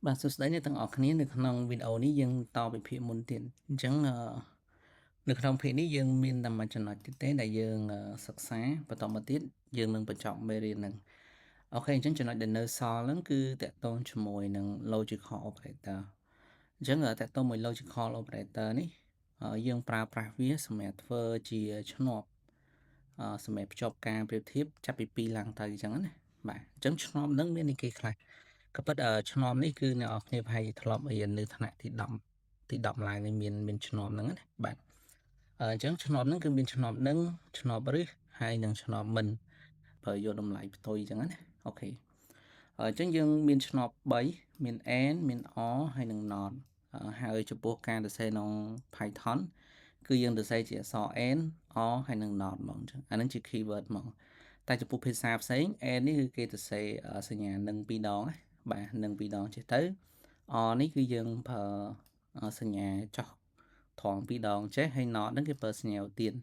បាទសួស្តីអ្នកទាំងអស់គ្នានៅក្នុងវីដេអូនេះយើងតពីភាគមុនទៀតអញ្ចឹងនៅក្នុងភាគនេះយើងមានតែមួយចំណុចទៀតទេដែលយើងសិក្សាបន្តមកទៀតយើងនឹងបញ្ចប់មេរៀនហ្នឹងអូខេអញ្ចឹងចំណុចដែលនៅសល់ហ្នឹងគឺតកតងជាមួយនឹង logical operator អញ្ចឹងតកតងមួយ logical operator នេះយើងប្រើប្រាស់វាសម្រាប់ធ្វើជាឆ្នោតសម្រាប់ភ្ជាប់ការប្រៀបធៀបចាប់ពី2ឡើងទៅអញ្ចឹងណាបាទអញ្ចឹងឆ្នោតហ្នឹងមានន័យគេខ្លះក៏ប៉ុន្តែឆ្នោតនេះគឺអ្នកនរគ្នាប្រហែលជាធ្លាប់រៀននៅថ្នាក់ទី10ឡើងនេះមានឆ្នោតហ្នឹងណាបាទអញ្ចឹងឆ្នោតហ្នឹងគឺមានឆ្នោតនឹងឆ្នោតឬហើយនឹងឆ្នោតមិនបើយកតម្លៃផ្ទុយអញ្ចឹងណាអូខេអញ្ចឹងយើងមានឆ្នោត3មាន and មាន or ហើយនឹង not ហើយចំពោះការសរសេរក្នុង Python គឺយើងសរសេរជាអក្សរ and or ហើយនឹង not ហ្មងអញ្ចឹងអានឹងជា keyword ហ្មងតែចំពោះភាសាផ្សេង and នេះគឺគេសរសេរសញ្ញានឹង2ដងណាបាទនឹង2ដងចេះទៅ or នេះគឺយើងប្រើសញ្ញាចោះត្រង់2ដងចេះហើយ not ហ្នឹងគេប្រើសញ្ញាទៀន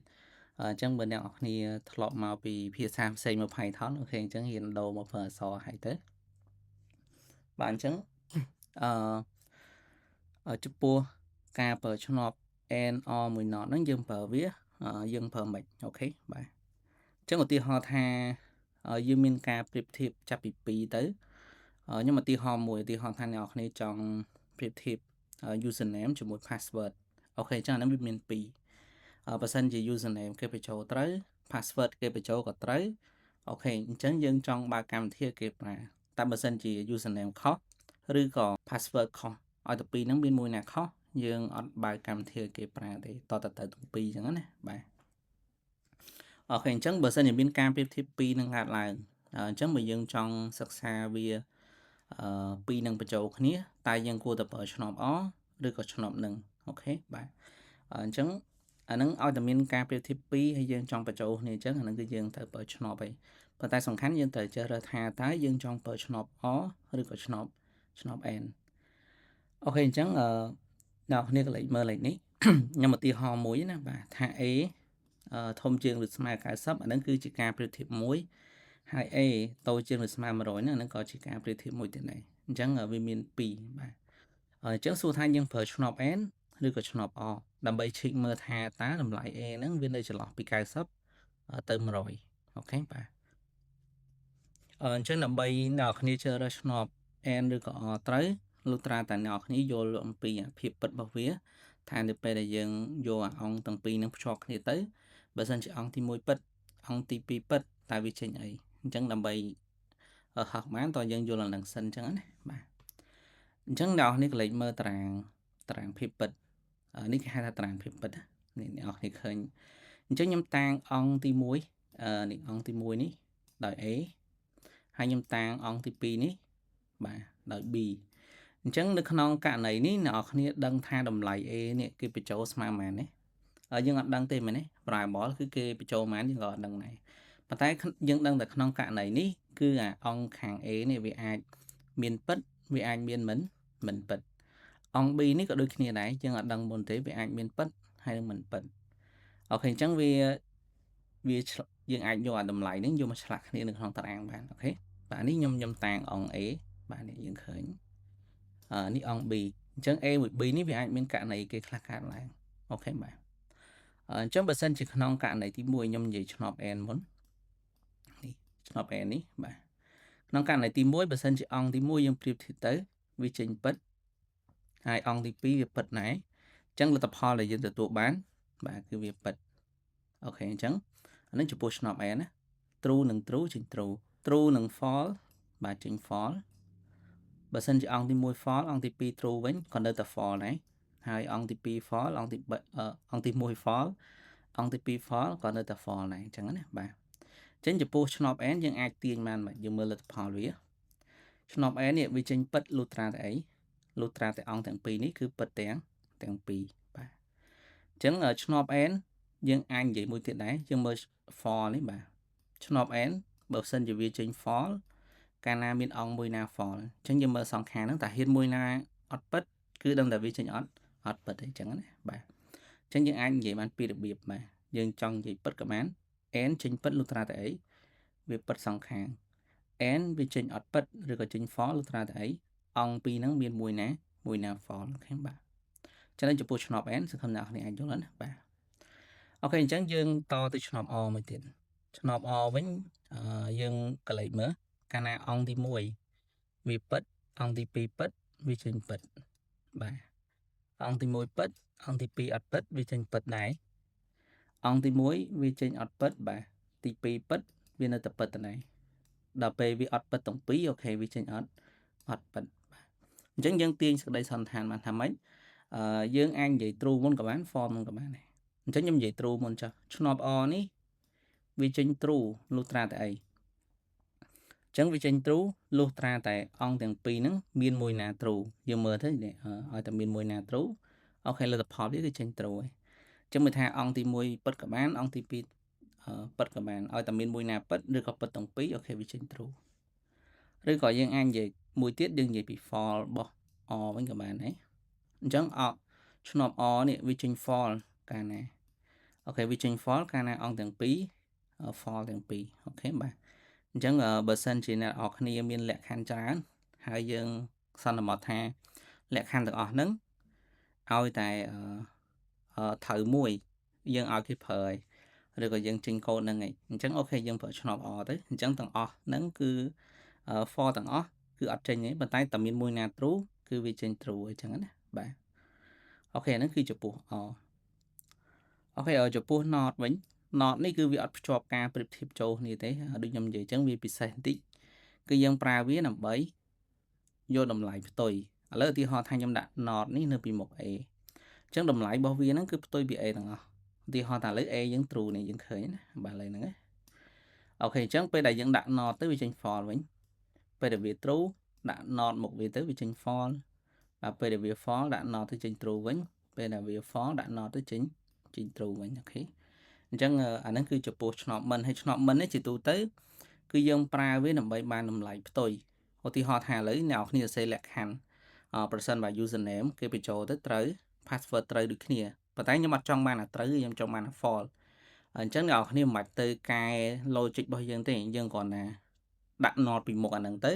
អញ្ចឹងបើអ្នកនរគ្នាធ្លាប់មកពីភាសាផ្សេងមក Python អូខេអញ្ចឹងរៀនដូរមកប្រើអក្សរហើយទៅបាទអញ្ចឹងចំពោះការប្រើឆ្នោត and or មួយ not ហ្នឹងយើងប្រើវាយើងប្រើមិនអូខេបាទអញ្ចឹងឧទាហរណ៍ថាយើងមានការប្រៀបធៀបចាប់ពី2ទៅខ្ញុំឧទាហរណ៍មួយឧទាហរណ៍ថាអ្នកនរគ្នាចង់ប្រៀបធៀប username ជាមួយ password អូខេអញ្ចឹងអាហ្នឹងវាមាន2បើសិនជា username គេបញ្ចូលត្រូវ password គេបញ្ចូលក៏ត្រូវអូខេអញ្ចឹងយើងចង់បើកកម្មវិធីគេប្រើតែបើសិនជា username ខុសឬក៏ password ខុសឲ្យតែពីរហ្នឹងមានមួយណាខុសយើងអត់បើកកម្មវិធីគេប្រើទេតទៅទាំងពីរអញ្ចឹងណាបាទអូខេអញ្ចឹងបើសិនជាមានការប្រៀបធៀបពីរនឹងកើតឡើងអញ្ចឹងបើយើងចង់សិក្សាវាពីរនឹងបញ្ចូលគ្នាតែយើងគួរតែប្រើឆ្នោត or ឬក៏ឆ្នោតនឹងអូខេបាទអញ្ចឹងអានឹងឲ្យតែមានការប្រៀបធៀប2ហើយយើងចង់បញ្ចូលគ្នាអញ្ចឹងអានឹងគឺយើងត្រូវប្រើឆ្នោតឯងប៉ុន្តែសំខាន់យើងត្រូវចេះរើសថាតើយើងចង់ប្រើឆ្នោត or ឬក៏ឆ្នោត and អូខេអញ្ចឹងអ្នកគ្នាក៏លេខមើលលេខនេះខ្ញុំឧទាហរណ៍មួយណាបាទថា A ធំជាងឬស្មើ90អានឹងគឺជាការប្រៀបធៀបមួយហើយ A តូចជាងឬស្មើ100ហ្នឹងអានឹងក៏ជាការប្រៀបធៀបមួយទៀតដែរអញ្ចឹងវាមាន2បាទអញ្ចឹងសួរថាយើងប្រើឆ្នោត N ឬក៏ឆ្នោត O ដើម្បីឈិកមើលថាតើតម្លៃ A ហ្នឹងវានៅចន្លោះពី90ទៅ100អូខេបាទអញ្ចឹងដើម្បីអ្នកគ្នាជ្រើសរើសឆ្នោត N ឬក៏ O ត្រូវលុះត្រាតែអ្នកគ្នាយល់អំពីភាពពិតរបស់វាថានៅពេលដែលយើងយកអង្គទាំងពីរនឹងភ្ជាប់គ្នាទៅបើសិនជាអង្គទី1ពិតអង្គទី2ពិតតើវាចេញអីអញ្ចឹងដើម្បីហោះបានតើយើងយល់អានឹងសិនអញ្ចឹងណាបាទអញ្ចឹងអ្នកនេះក៏លេខមើលតារាងភាពពិតនេះគេហៅថាតារាងភាពពិតនេះអ្នកនេះឃើញអញ្ចឹងខ្ញុំតាំងអង្គទី1នេះអង្គទី1នេះដោយ A ហើយខ្ញុំតាំងអង្គទី2នេះបាទដោយ B អញ្ចឹងនៅក្នុងករណីនេះអ្នកនរគ្នាដឹងថាតម្លៃ A នេះគេបញ្ចូលស្មើប៉ុន្មានទេយើងអត់ដឹងទេមែនទេ variable គឺគេបញ្ចូលប៉ុន្មានយើងក៏អត់ដឹងដែរប៉ុន្តែយើងដឹងតែក្នុងករណីនេះគឺអង្គខាង A នេះវាអាចមានពិតវាអាចមានមិនពិតអង្គ B នេះក៏ដូចគ្នាដែរយើងអត់ដឹងមុនទេវាអាចមានពិតហើយនឹងមិនពិតអូខេអញ្ចឹងវាយើងអាចយកតម្លៃនេះយកមកឆ្លាក់គ្នានៅក្នុងតារាងបានអូខេបាទនេះខ្ញុំតាំងអង្គ A បាទនេះយើងឃើញនេះអង្គ B អញ្ចឹង A មួយ B នេះវាអាចមានករណីគេខ្លះកើតឡើងអូខេបាទអញ្ចឹងបើសិនជាក្នុងករណីទី1ខ្ញុំនិយាយឆ្នោត N មុននេះឆ្នោត N នេះបាទក្នុងករណីទី1បើសិនជាអង្គទី1យើងប្រៀបធៀបទៅវាចេញពិតហើយអង្គទី2វាពិតដែរអញ្ចឹងលទ្ធផលដែលយើងទទួលបានបាទគឺវាពិតអូខេអញ្ចឹងអានេះចំពោះឆ្នោត N ណា true និង true ចេញ true និង false បាទចេញ false បើសិនជាអង្គទី1 false អង្គទី2 true វិញក៏នៅតែ false ដែរហើយអង្គទី2 false អង្គទី1 false អង្គទី2 false ក៏នៅតែ false ដែរអញ្ចឹងណាបាទអញ្ចឹងចំពោះឆ្នោត n យើងអាចទាញបានបាទយើងមើលលទ្ធផលវាឆ្នោត n នេះវាចេញពិតលុះត្រាតែអីលុះត្រាតែអង្គទាំងពីរនេះគឺពិតទាំងពីរបាទអញ្ចឹងឆ្នោត n យើងអាចនិយាយមួយទៀតដែរយើងមើល false នេះបាទឆ្នោត n បើសិនជាវាចេញ false កាលណាមានអង្គមួយណា false អញ្ចឹងយើងមើលសងខាងហ្នឹងតែហ៊ានមួយណាអត់ពិតគឺដឹងតែវាចេញអត់ពិតទេអញ្ចឹងណាបាទអញ្ចឹងយើងអាចនិយាយបានពីរបៀបបាទយើងចង់និយាយពិតក៏បាន n ចេញពិតលុះត្រាតែអីវាពិតសងខាង n វាចេញអត់ពិតឬក៏ចេញ false លុះត្រាតែអី អង្គពីរហ្នឹងមានមួយណា false អូខេបាទចឹងចំពោះឆ្នោត n សង្ឃឹមអ្នកនរអាចយល់ណាបាទអូខេអញ្ចឹងយើងតទៅឆ្នោត o មួយទៀតឆ្នោត o វិញយើងកលេចមើលកាលណាអង្គទី1វាពិតអង្គទី2ពិតវាចេញពិតបាទអង្គទី1ពិតអង្គទី2អត់ពិតវាចេញពិតដែរអង្គទី1វាចេញអត់ពិតបាទទី2ពិតវានៅតែពិតដែរដល់ពេលវាអត់ពិតទាំងពីរអូខេវាចេញអត់ពិតបាទអញ្ចឹងយើងទាញសេចក្តីសន្និដ្ឋានបានថាម៉េចយើងអាចនិយាយ true មុនក៏បាន false មុនក៏បានដែរអញ្ចឹងខ្ញុំនិយាយ true មុនចុះឆ្នោត o នេះវាចេញ true លុះត្រាតែអីអញ្ចឹងវាចេញ true លុះត្រាតែអង្គទាំងពីរហ្នឹងមានមួយណា true យើងមើលទៅឲ្យតែមានមួយណា true អូខេលទ្ធផលវាគឺចេញ true ហើយអញ្ចឹងមើលថាអង្គទី1ពិតក៏បានអង្គទី2ពិតក៏បានឲ្យតែមានមួយណាពិតឬក៏ពិតទាំងពីរអូខេវាចេញ true ឬក៏យើងអាចនិយាយមួយទៀតយើងនិយាយពី false របស់ o វិញក៏បានដែរអញ្ចឹងឆ្នោត o នេះវាចេញ false កាលណាអូខេវាចេញ false កាលណាអង្គទាំងពីរ false ទាំងពីរអូខេបាទអញ្ចឹងបើសិនជាអ្នកនរគ្នាមានលក្ខខណ្ឌច្រើនហើយយើងសន្មតថាលក្ខខណ្ឌទាំងអស់ហ្នឹងឲ្យតែត្រូវមួយយើងឲ្យគេប្រើហើយឬក៏យើងចេញកូដហ្នឹងឯងអញ្ចឹងអូខេយើងប្រើឆ្នោត o ទៅអញ្ចឹងទាំងអស់ហ្នឹងគឺ for ទាំងអស់គឺអត់ចេញទេប៉ុន្តែតែមានមួយណា true គឺវាចេញ true អញ្ចឹងណាបាទអូខេហ្នឹងគឺចំពោះ o អូខេចំពោះ not វិញ not នេះគឺវាអត់ភ្ជាប់ការប្រៀបធៀបចូលគ្នាទេដូចខ្ញុំនិយាយអញ្ចឹងវាពិសេសបន្តិចគឺយើងប្រើវាដើម្បីយកតម្លៃផ្ទុយឥឡូវឧទាហរណ៍ថាខ្ញុំដាក់ not នេះនៅពីមុខ a អញ្ចឹងតម្លៃរបស់វាហ្នឹងគឺផ្ទុយពី a ទាំងអស់ឧទាហរណ៍ថាឥឡូវ a យើង true នេះយើងឃើញណាបាទឥឡូវហ្នឹងអូខេអញ្ចឹងពេលដែលយើងដាក់ not ទៅវាចេញ false វិញពេលដែលវា true ដាក់ not មុខវាទៅវាចេញ false ដល់ពេលដែលវា false ដាក់ not ទៅចេញ true វិញពេលដែលវា false ដាក់ not ទៅចេញ true វិញអូខេអញ្ចឹងអាហ្នឹងគឺចំពោះឆ្នោតមិនហើយឆ្នោតមិននេះជាទូទៅគឺយើងប្រើវាដើម្បីបានតម្លៃផ្ទុយឧទាហរណ៍ថាឥឡូវអ្នកនរគ្នាសរសេរលក្ខខណ្ឌប្រសិនបើ username គេបញ្ចូលទៅត្រូវ password ត្រូវដូចគ្នាប៉ុន្តែខ្ញុំអត់ចង់បានអាត្រូវខ្ញុំចង់បានអា false អញ្ចឹងអ្នកនរគ្នាមិនបាច់ទៅកែ logic របស់យើងទេយើងគ្រាន់តែដាក់ not ពីមុខអាហ្នឹងទៅ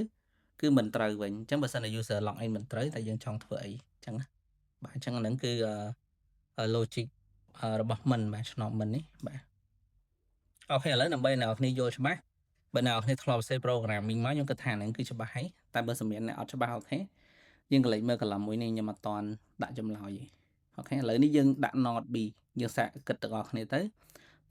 គឺមិនត្រូវវិញអញ្ចឹងបើសិនជា user log in មិនត្រូវតែយើងចង់ធ្វើអីអញ្ចឹងណាបាទអញ្ចឹងអាហ្នឹងគឺ logic របស់មិនបាទឆ្នោតមិននេះបាទអូខេឥឡូវដើម្បីអ្នកនរគ្នាយល់ច្បាស់បើអ្នកនរគ្នាធ្លាប់សេ programming មកខ្ញុំគិតថាហ្នឹងគឺច្បាស់ហើយតែបើសម្រាប់អ្នកអត់ច្បាស់អូខេយើងកលេចមើលកន្លំមួយនេះខ្ញុំអត់តាន់ដាក់ចម្លើយទេអូខេឥឡូវនេះយើងដាក់ not b យើងសាកគិតទាំងអស់គ្នាទៅ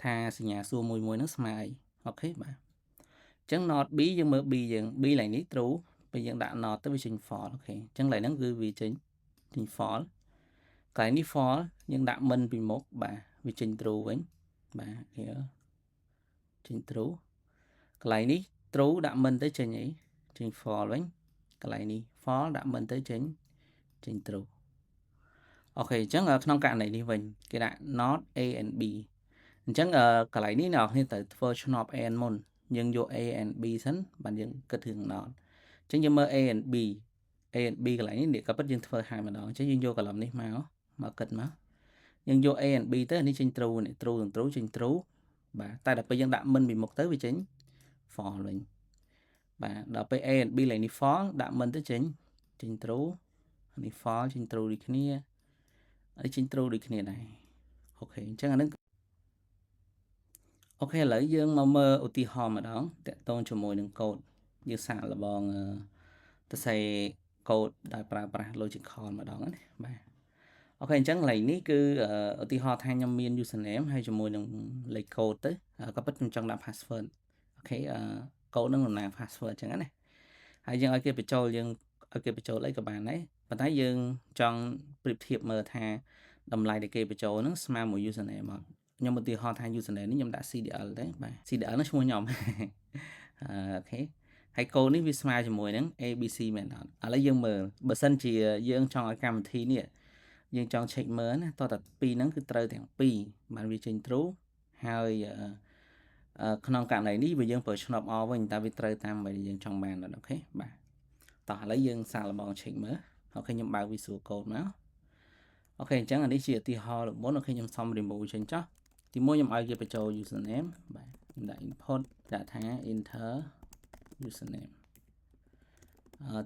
ថាសញ្ញាសួរមួយហ្នឹងស្មើអីអូខេបាទអញ្ចឹង not b យើងមើល b យើង b ឡើងនេះ true ពេលយើងដាក់ not ទៅវាចេញ false អូខេអញ្ចឹងឡើងហ្នឹងគឺវាចេញ false កន្លែងនេះ false យើងដាក់មិនពីមុខបាទវាចេញ true វិញបាទចេញ true កន្លែងនេះ true ដាក់មិនទៅចេញអីចេញ false វិញកន្លែងនេះ false ដាក់មិនទៅចេញ true អូខេអញ្ចឹងក្នុងករណីនេះវិញគេដាក់ not a and b អញ្ចឹងកន្លែងនេះអ្នកនរគ្នាត្រូវធ្វើឆ្នោត n មុនយើងយក a and b សិនបានយើងគិតរឿង not អញ្ចឹងយើងមើល a and b កន្លែងនេះក៏ពិតយើងធ្វើហើយម្ដងអញ្ចឹងយើងយកកន្លំនេះមកគិតមកយើងយក a and b ទៅនេះចេញ true នេះ true និង true ចេញ true បាទតែដល់ពេលយើងដាក់មិនពីមុខទៅវាចេញ false វិញបាទដល់ពេល a and b ឡើងនេះ false ដាក់មិនទៅចេញ true នេះ false ចេញ true ដូចគ្នាហើយចេញ true ដូចគ្នាដែរអូខេអញ្ចឹងអានឹងអូខេឥឡូវយើងមកមើលឧទាហរណ៍ម្ដងតាក់ទងជាមួយនឹងកូដយើងសាកល្បងសរសេរកូដដោយប្រើប្រាស់ logical ម្ដងណាបាទអូខេអញ្ចឹងកន្លែងនេះគឺឧទាហរណ៍ថាខ្ញុំមាន username ហើយជាមួយនឹងលេខកូដទៅក៏ពិតខ្ញុំចង់ដាក់ password អូខេកូដនឹងតំណាង password អញ្ចឹងណាហើយយើងឲ្យគេបញ្ចូលយើងឲ្យគេបញ្ចូលអីក៏បានដែរប៉ុន្តែយើងចង់ប្រៀបធៀបមើលថាតម្លៃដែលគេបញ្ចូលហ្នឹងស្មើមួយ username អត់ខ្ញុំឧទាហរណ៍ថា username នេះខ្ញុំដាក់ CDL ទេបាទ CDL នោះឈ្មោះខ្ញុំអូខេហើយកូដនេះវាស្មើជាមួយនឹង ABC មែនអត់ឥឡូវយើងមើលបើសិនជាយើងចង់ឲ្យកម្មវិធីនេះយើងចង់ check មើលណាតោះតែពីរហ្នឹងគឺត្រូវទាំងពីរបានវាចេញ true ហើយក្នុងករណីនេះវាយើងប្រើឆ្នោត O វិញតែវាត្រូវតាមដែលយើងចង់បានអូខេបាទតោះឥឡូវយើងសាកល្បង check មើលអូខេខ្ញុំបើក Visual Code មកអូខេអញ្ចឹងអានេះជាឧទាហរណ៍លើកមុនអូខេខ្ញុំសុំ remove ចេញចុះទីមួយខ្ញុំឲ្យគេបញ្ចូល username បាទខ្ញុំដាក់ input ដាក់ថា enter username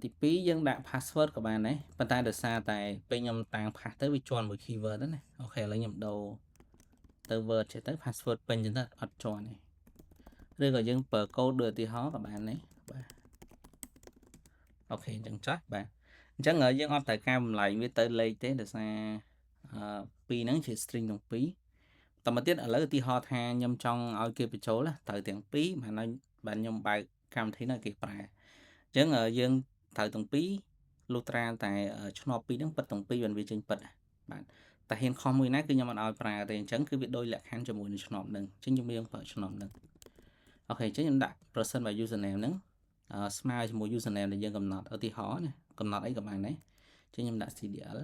ទី2យើងដាក់ password ក៏បានដែរប៉ុន្តែដោយសារតែពេលខ្ញុំតាំង pass ទៅវាជាន់មួយ keyword ហ្នឹងណាអូខេឥឡូវខ្ញុំដូរទៅ word ចេះទៅ password ពេញចឹងទៅអត់ជាន់ទេឬក៏យើងប្រើ code ដូចឧទាហរណ៍ក៏បានដែរបាទអូខេអញ្ចឹងចុះបាទអញ្ចឹងយើងអត់ត្រូវការបំលែងវាទៅលេខទេដោយសារពីរហ្នឹងជា string ទាំងពីរតមកទៀតឥឡូវឧទាហរណ៍ថាខ្ញុំចង់ឲ្យគេបញ្ចូលត្រូវទាំងពីរបានខ្ញុំបើកកម្មវិធីនោះគេប្រើអញ្ចឹងយើងត្រូវទាំងពីរលុះត្រាតែឆ្នោតពីរហ្នឹងពិតទាំងពីរវាចេញពិតបាទតែហ៊ានខុសមួយណាគឺខ្ញុំអត់ឲ្យប្រើទេអញ្ចឹងគឺវាដូចលក្ខខណ្ឌជាមួយនឹងឆ្នោតហ្នឹងអញ្ចឹងខ្ញុំយើងប្រើឆ្នោតហ្នឹងអូខេអញ្ចឹងខ្ញុំដាក់ person by username ហ្នឹងស្មើជាមួយ username ដែលយើងកំណត់ឧទាហរណ៍ណាកំណត់អីក៏បានដែរអញ្ចឹងខ្ញុំដាក់ cdl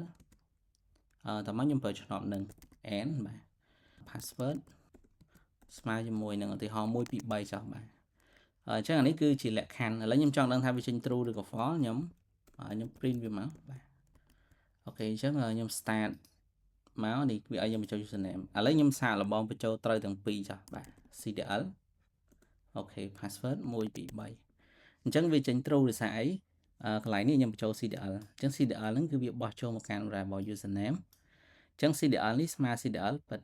តើមកខ្ញុំប្រើឆ្នោតនឹង n បាទ password ស្មើជាមួយនឹងឧទាហរណ៍1 2 3ចុះបាទអញ្ចឹងអានេះគឺជាលក្ខខណ្ឌឥឡូវខ្ញុំចង់ដឹងថាវាចេញ true ឬក៏ false ខ្ញុំ print វាមកបាទអូខេអញ្ចឹងខ្ញុំ start មកនេះវាឲ្យខ្ញុំបញ្ចូល username ឥឡូវខ្ញុំសាកល្បងបញ្ចូលត្រូវទាំងពីរចុះបាទ cdl អូខេ password 1 2 3អញ្ចឹងវាចេញ true ដោយសារអីកន្លែងនេះខ្ញុំបញ្ចូល cdl អញ្ចឹង cdl ហ្នឹងគឺវាបោះចូលមកកាន់ variable username អញ្ចឹង cdl នេះស្មើ cdl ពិត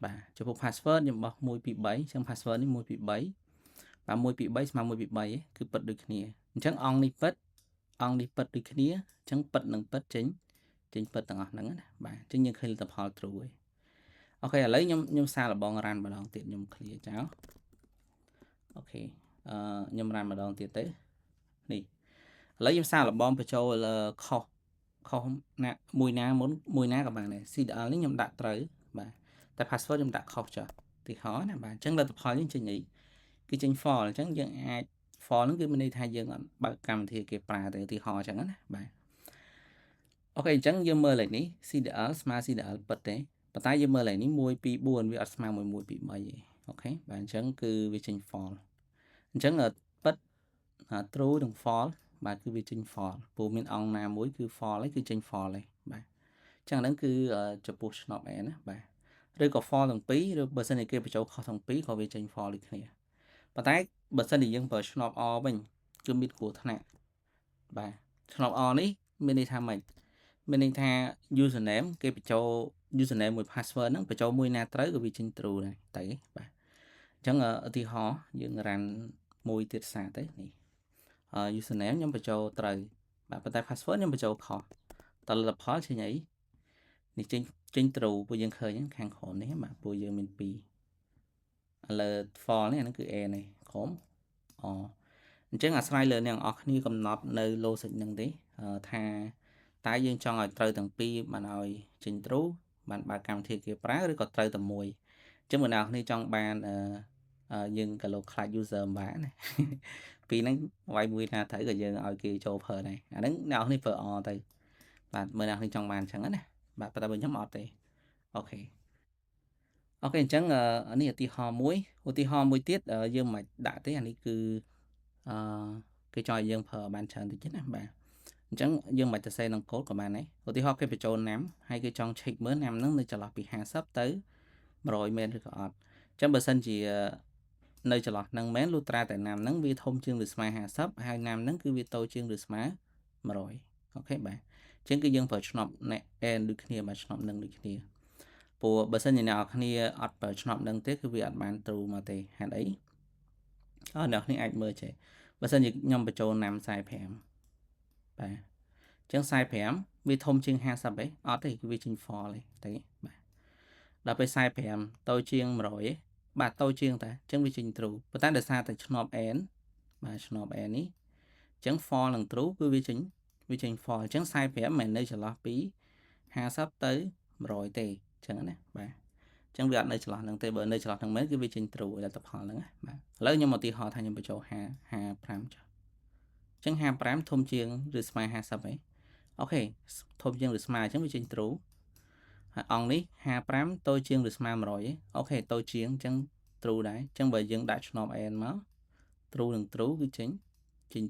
បាទចំពោះ password ខ្ញុំបោះ1 2 3អញ្ចឹង password នេះ1 2 3បាទ1 2 3ស្មើ1 2 3គឺពិតដូចគ្នាអញ្ចឹងអង្គនេះពិតដូចគ្នាអញ្ចឹងពិតនឹងពិតចេញពិតទាំងអស់ហ្នឹងណាបាទអញ្ចឹងយើងឃើញលទ្ធផល true ហើយអូខេឥឡូវខ្ញុំសាកល្បង run ម្ដងទៀតខ្ញុំ clear ចោលអូខេខ្ញុំ run ម្ដងទៀតទៅនេះឥឡូវខ្ញុំសាកល្បងបញ្ចូលខុសណាមួយណាក៏បានដែរ cdl នេះខ្ញុំដាក់ត្រូវបាទតែ password ខ្ញុំដាក់ខុសចុះទីហោណាបាទអញ្ចឹងលទ្ធផលយើងចេញអីគឺចេញ false អញ្ចឹងយើងអាច false ហ្នឹងគឺមានន័យថាយើងអត់បើកកម្មវិធីគេប្រើទេឧទាហរណ៍អញ្ចឹងណាបាទអូខេអញ្ចឹងយើងមើលលេខនេះ cdl ស្មើ cdl ពិតទេប៉ុន្តែយើងមើលលេខនេះ1 2 4វាអត់ស្មើ1 1 2 3ទេអូខេបាទអញ្ចឹងគឺវាចេញ false អញ្ចឹងពិតtrue និង false បាទគឺវាចេញ false ព្រោះមានអង្គណាមួយគឺ false ហើយគឺចេញ false ហើយបាទអញ្ចឹងហ្នឹងគឺចំពោះឆ្នោត n ណាបាទឬក៏ false ទាំងពីរឬបើសិនជាគេបញ្ចូលខុសទាំងពីរក៏វាចេញ false ដូចគ្នាប៉ុន្តែបើសិនជាយើងប្រើឆ្នោត or វិញគឺមានគ្រោះថ្នាក់បាទឆ្នោត or នេះមានន័យថាម៉េចមានន័យថា username គេបញ្ចូល username មួយ password ហ្នឹងបញ្ចូលមួយណាត្រូវក៏វាចេញ true ដែរតែបាទអញ្ចឹងឧទាហរណ៍យើង run មួយទៀតសារទៅនេះusername ខ្ញុំបញ្ចូលត្រូវបាទប៉ុន្តែ password ខ្ញុំបញ្ចូលខុសតលទ្ធផលចេញអីនេះចេញ true ពួកយើងឃើញខាងក្រោមនេះបាទពួកយើងមាន2ឥឡូវ false នេះអានឹងគឺ a នេះក្រោមអញ្ចឹងអាស្រ័យលើអ្នកនរគ្នាកំណត់នៅ logic ហ្នឹងទេថាតើយើងចង់ឲ្យត្រូវទាំងពីរបានឲ្យចេញ true បានបើកកម្មវិធីគេប្រើឬក៏ត្រូវតែមួយអញ្ចឹងអ្នកនរគ្នាចង់បានយើងក៏លោកខ្លាច user មិនបានណាពីហ្នឹងវាយមួយណាត្រូវក៏យើងឲ្យគេចូលប្រើដែរអាហ្នឹងអ្នកនរគ្នាប្រើ or ទៅបាទមើលអ្នកនរគ្នាចង់បានអញ្ចឹងណាបាទប៉ុន្តែបើខ្ញុំអត់ទេអូខេអញ្ចឹងនេះឧទាហរណ៍មួយទៀតយើងមិនដាក់ទេអានេះគឺគេចង់ឲ្យយើងប្រើបានច្រើនតិចណាបាទអញ្ចឹងយើងមិនទៅសេក្នុងកូដក៏បានដែរឧទាហរណ៍គេបញ្ចូលណាំហើយគេចង់ check មើលណាំហ្នឹងនៅចន្លោះពី50ទៅ100មែនឬក៏អត់អញ្ចឹងបើសិនជានៅចន្លោះហ្នឹងមែនលុះត្រាតែណាំហ្នឹងវាធំជាងឬស្មើ50ហើយណាំហ្នឹងគឺវាតូចជាងឬស្មើ100អូខេបាទអញ្ចឹងគឺយើងប្រើឆ្នប់ n ដូចគ្នាបាទឆ្នប់នឹងដូចគ្នាព្រោះបើសិនជាអ្នកនរគ្នាអត់ប្រើឆ្នប់នឹងទេគឺវាអត់បាន true មកទេហេតុអីអ្នកគ្នាអាចមើលចេះបើសិនជាខ្ញុំបញ្ចូលណាំ45បាទអញ្ចឹង45វាធំជាង50ទេអត់ទេគឺវាចេញ false ទេបាទដល់ពេល45តូចជាង100ទេបាទតូចជាងតែអញ្ចឹងវាចេញ true ប៉ុន្តែដោយសារតែឆ្នប់ n បាទឆ្នប់ n នេះអញ្ចឹង false និង true គឺវាចេញ false អញ្ចឹង45មិននៅចន្លោះពី50ទៅ100ទេអញ្ចឹងណាបាទអញ្ចឹងវាអត់នៅចន្លោះហ្នឹងទេបើនៅចន្លោះហ្នឹងមែនគឺវាចេញ true លទ្ធផលហ្នឹងណាបាទឥឡូវខ្ញុំឧទាហរណ៍ថាខ្ញុំបញ្ចូល55ចុះអញ្ចឹង55ធំជាងឬស្មើ50ហីអូខេធំជាងឬស្មើអញ្ចឹងវាចេញ true ហើយអង្គនេះ55តូចជាងឬស្មើ100ហីអូខេតូចជាងអញ្ចឹង true ដែរអញ្ចឹងបើយើងដាក់ឆ្នោត n មក true និង true គឺចេញ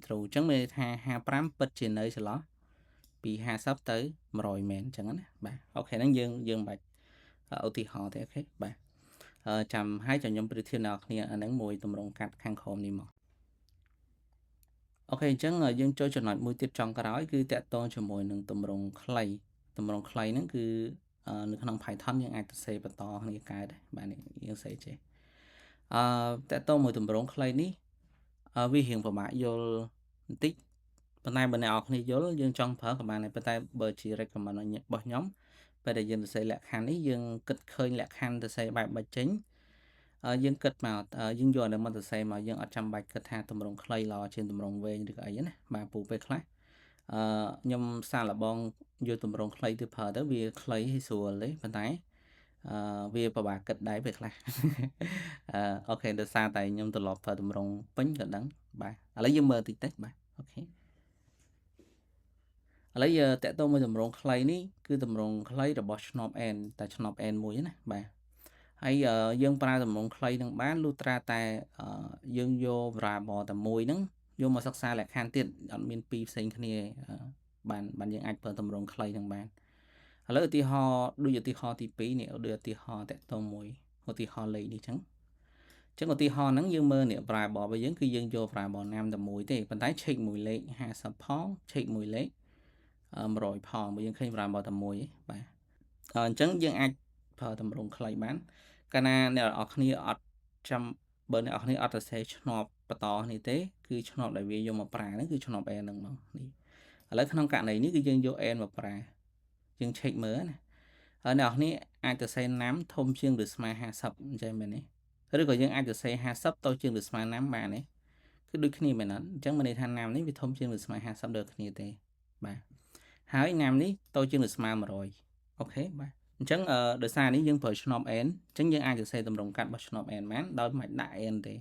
true អញ្ចឹងមានន័យថា55ពិតជានៅចន្លោះពី50ទៅ100មែនអញ្ចឹងណាបាទអូខេហ្នឹងយើងមិនបាច់ឧទាហរណ៍ទេអូខេបាទចាំឲ្យខ្ញុំប្រៀបធៀបដល់គ្នាអាហ្នឹងមួយតម្រងកាត់ខាងក្រោមនេះមក អូខេអញ្ចឹងយើងចូលចំណុចមួយទៀតចុងក្រោយគឺតាក់ទងជាមួយនឹងទម្រង់ខ្លីហ្នឹងគឺនៅក្នុង Python យើងអាចសរសេរបន្តគ្នាកើតដែរបាទនេះយើងសរសេរចេះតាក់ទងមួយទម្រង់ខ្លីនេះវារៀងពិបាកយល់បន្តិចប៉ុន្តែបើអ្នកនរគ្នាយល់យើងចង់ប្រើក៏បានដែរប៉ុន្តែបើជា recommend របស់ខ្ញុំពេលដែលយើងសរសេរលក្ខខណ្ឌនេះយើងគិតឃើញលក្ខខណ្ឌសរសេរបែបបិទចេញយើងគិតមកយើងយកអានោះមកសរសេរមកយើងអត់ចាំបាច់គិតថាទម្រង់ខ្លីល្អជាងទម្រង់វែងឬក៏អីណាបាទពូពេលខ្លះខ្ញុំសាកល្បងយកទម្រង់ខ្លីទៅប្រើទៅវាខ្លីហើយស្រួលទេប៉ុន្តែវាពិបាកគិតដែរពេលខ្លះអូខេដោយសារតែខ្ញុំត្រឡប់ប្រើទម្រង់ពេញក៏ដឹងបាទឥឡូវយើងមើលតិចតិចបាទអូខេឥឡូវតកតទៅមួយទម្រង់ខ្លីនេះគឺទម្រង់ខ្លីរបស់ឆ្នប់ n តែឆ្នប់ n មួយណាបាទហើយយើងប្រើទម្រង់ខ្លីនឹងបានលុះត្រាតែយើងយក variable តែមួយហ្នឹងយកមកសិក្សាលក្ខខណ្ឌទៀតអត់មានពីរផ្សេងគ្នាបានយើងអាចប្រើទម្រង់ខ្លីនឹងបានឥឡូវឧទាហរណ៍ដូចឧទាហរណ៍ទី2នេះដូចឧទាហរណ៍តកតមួយឧទាហរណ៍លេខនេះចឹងឧទាហរណ៍ហ្នឹងយើងមើលនេះ variable របស់យើងគឺយើងយក variable ណាមតែមួយទេប៉ុន្តែ check មួយលេខ50ផង check មួយលេខ100ផងបើយើងឃើញ variable តែមួយទេបាទអញ្ចឹងយើងអាចប្រើទម្រង់ខ្លីបានកាលណាអ្នកនរគ្នាអត់ចាំបើអ្នកនរគ្នាអត់សរសេរឆ្នប់បន្តនេះទេគឺឆ្នប់ដែលវាយកមកប្រើហ្នឹងគឺឆ្នប់ n ហ្នឹងមកនេះឥឡូវក្នុងករណីនេះគឺយើងយក n មកប្រើយើង check មើលណាហើយអ្នកនរគ្នាអាចសរសេរណាំធំជាងឬស្មើ50អញ្ចឹងមែនទេឬក៏យើងអាចសរសេរ50តូចជាងឬស្មើណាំបានទេគឺដូចគ្នាមែនអត់អញ្ចឹងមានន័យថាណាំនេះវាធំជាងឬស្មើ50ដូចគ្នាទេបាទហើយណាំនេះតូចជាងឬស្មើ100អូខេបាទអញ្ចឹងដោយសារនេះយើងប្រើឆ្នប់ n អញ្ចឹងយើងអាចសរសេរទម្រង់កាត់របស់ឆ្នប់ n បានដោយមិនដាក់ n ទេ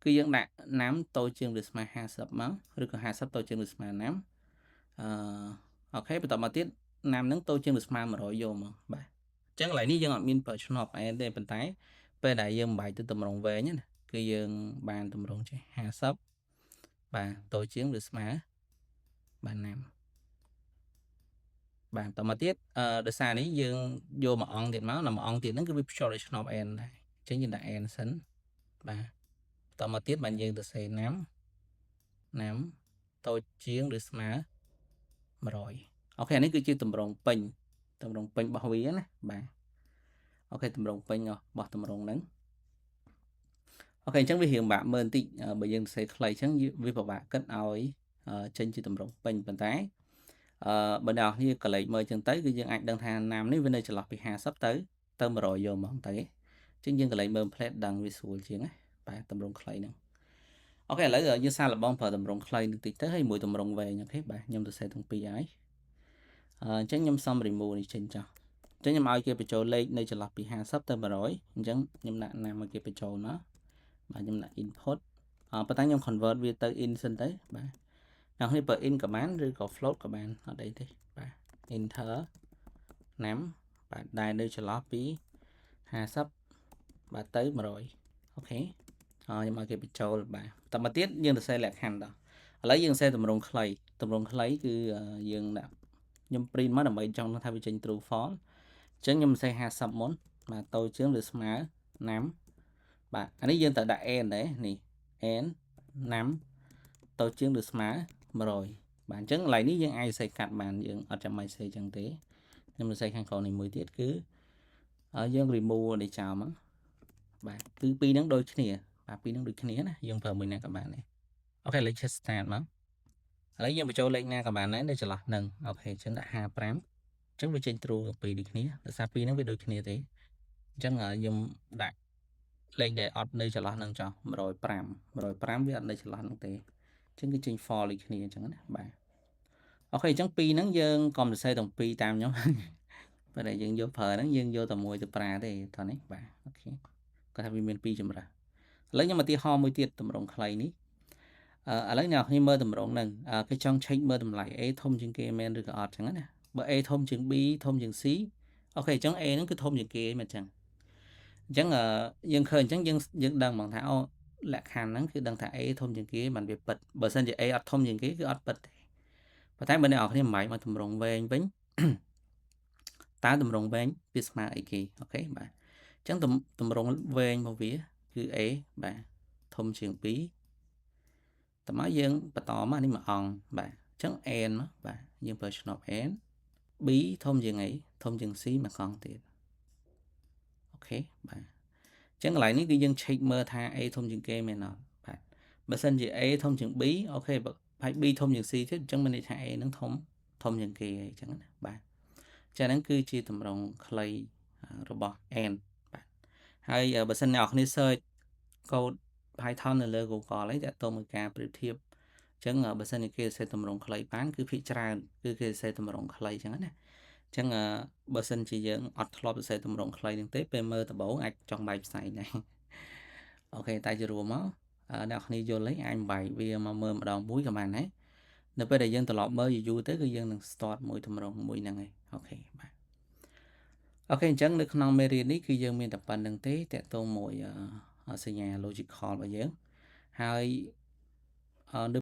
គឺយើងដាក់ណាំតូចជាងឬស្មើ50មកឬក៏50តូចជាងឬស្មើណាំអូខេបន្តមកទៀតណាំហ្នឹងតូចជាងឬស្មើ100យកមកបាទអញ្ចឹងកន្លែងនេះយើងអត់មានប្រើឆ្នប់ n ទេប៉ុន្តែពេលដែលយើងបំបែកទៅទម្រង់វែងណាគឺយើងបានទម្រង់ចេះ50បាទតូចជាងឬស្មើបានណាំបាទបន្តមកទៀតដោយសារនេះយើងយកមួយអង្គទៀតមកមួយអង្គទៀតហ្នឹងគឺវាភ្ជាប់ដោយឆ្នប់ n ដែរអញ្ចឹងយើងដាក់ n សិនបាទបន្តមកទៀតបានយើងទៅសេណាំតូចជាងឬស្មើ100អូខេអានេះគឺជាទម្រង់ពេញរបស់វាណាបាទអូខេទម្រង់ពេញរបស់ទម្រង់ហ្នឹងអូខេអញ្ចឹងវារៀងបាក់មើលបន្តិចបើយើងសរសេរខ្លីអញ្ចឹងវាពិបាកគិតឲ្យចេញជាទម្រង់ពេញប៉ុន្តែបើអ្នកនរគ្នាកលេចមើលអញ្ចឹងទៅគឺយើងអាចដឹងថាណាំនេះវានៅចន្លោះពី50ទៅ100យកមកទៅអញ្ចឹងយើងកលេចមើល plate ដឹងវាស្រួលជាងណាបាទទម្រង់ខ្លីហ្នឹងអូខេឥឡូវយើងសាកល្បងប្រើទម្រង់ខ្លីនឹងតិចទៅហើយមួយទម្រង់វែងអូខេបាទខ្ញុំសរសេរទាំងពីរហើយអញ្ចឹងខ្ញុំសុំ remove នេះចេញចោលអញ្ចឹងខ្ញុំឲ្យគេបញ្ចូលលេខនៅចន្លោះពី50ទៅ100អញ្ចឹងខ្ញុំដាក់ណាំឲ្យគេបញ្ចូលមកបាទខ្ញុំដាក់ input ប៉ុន្តែខ្ញុំ convert វាទៅ in សិនទៅបាទអ្នកនេះបើ in ក៏បានឬក៏ float ក៏បានអត់អីទេបាទ enter ណាំបាទដែលនៅចន្លោះពី50បាទទៅ100អូខេខ្ញុំឲ្យគេបញ្ចូលបាទតមកទៀតយើងសរសេរលក្ខខណ្ឌដល់ឥឡូវយើងសរសេរទម្រង់ខ្លីគឺយើងដាក់ខ្ញុំ print មកដើម្បីចង់ថាវាចេញ true false អញ្ចឹងខ្ញុំសរសេរ50មុនបាទតូចជាងឬស្មើណាំបាទអានេះយើងត្រូវដាក់ n ដែរនេះ n ណាំតូចជាងឬស្មើ100បាទអញ្ចឹងកន្លែងនេះយើងអាចសរសេរកាត់បានយើងអត់ចាំបាច់សរសេរអញ្ចឹងទេខ្ញុំសរសេរខាងក្រោមនេះមួយទៀតគឺយើង remove នេះចោលមកបាទគឺពីរហ្នឹងដូចគ្នាបាទពីរហ្នឹងដូចគ្នាណាយើងប្រើមួយណាក៏បានដែរអូខេលេខ start មកឥឡូវយើងបញ្ចូលលេខណាក៏បានដែរនៅចន្លោះហ្នឹងអូខេអញ្ចឹងដាក់55អញ្ចឹងវាចេញ true ពីរដូចគ្នាដោយសារពីរហ្នឹងវាដូចគ្នាទេអញ្ចឹងខ្ញុំដាក់លេខដែលអត់នៅចន្លោះហ្នឹងចុះ105វាអត់នៅចន្លោះហ្នឹងទេអញ្ចឹងគឺចេញ false ដូចគ្នាអញ្ចឹងណាបាទអូខេអញ្ចឹងពីរហ្នឹងយើងកុំសរសេរទាំងពីរតាមខ្ញុំបើតែយើងយកប្រើហ្នឹងយើងយកតែមួយទៅប្រើទេតោះនេះបាទអូខេគាត់ថាវាមានពីរចម្រាស់ឥឡូវខ្ញុំឧទាហរណ៍មួយទៀតតម្រងខ្លីនេះឥឡូវអ្នកខ្ញុំមើលតម្រងហ្នឹងគេចង់ check មើលតម្លៃ A ធំជាងគេមែនឬក៏អត់ចឹងណាបើ A ធំជាង B ធំជាង C អូខេអញ្ចឹង A ហ្នឹងគឺធំជាងគេមែនចឹងអញ្ចឹងយើងឃើញអញ្ចឹងយើងដឹងហ្មងថាអូលក្ខខណ្ឌហ្នឹងគឺដឹងថា A ធំជាងគេมันវាពិតបើសិនជា A អត់ធំជាងគេគឺអត់ពិតទេប៉ុន្តែបើអ្នកនរគ្នាមិនមកតម្រងវែងវិញតើតម្រងវែងវាស្មើអីគេអូខេបាទអញ្ចឹងតម្រងវែងរបស់វាគឺ A បាទធំជាង B ត តមកយើងបន្តមកនេះមួយអង្គបាទអញ្ចឹង n បាទយើងប្រើឆ្នោត n b ធំជាងអីធំជាង c មួយកង់ទៀតអូខេបាទអញ្ចឹងកន្លែងនេះគឺយើង check មើលថា a ធំជាងគេមែនអត់បាទបើសិនជា a ធំជាង b អូខេហើយ b ធំជាង c ទៀតអញ្ចឹងមានន័យថា a នឹងធំជាងគេអញ្ចឹងណាបាទចា៎ហ្នឹងគឺជាតម្រងខ្លីរបស់ n បាទហើយបើសិនអ្នកនរគ្នា search code Python នៅលើ Google អីតាក់ទងនឹងការប្រៀបធៀបអញ្ចឹងបើសិនជាគេសរសេរតម្រងខ្លីបានគឺភាគច្រើនគឺគេសរសេរតម្រងខ្លីអញ្ចឹងណាអញ្ចឹងបើសិនជាយើងអត់ធ្លាប់សរសេរតម្រងខ្លីហ្នឹងទេពេលមើលដំបូងអាចចង់បែកផ្សែងដែរអូខេតែជារួមមកអ្នកនរគ្នាយល់អីអាចបែកវាមកមើលម្ដងមួយក៏បានដែរនៅពេលដែលយើងត្រឡប់មើលយូរទៅគឺយើងនឹង start មួយតម្រងមួយហ្នឹងឯងអូខេបាទអូខេអញ្ចឹងនៅក្នុងមេរៀននេះគឺយើងមានតែប៉ុណ្្នឹងទេតាក់ទងមួយសញ្ញា logical របស់យើងហើយនៅ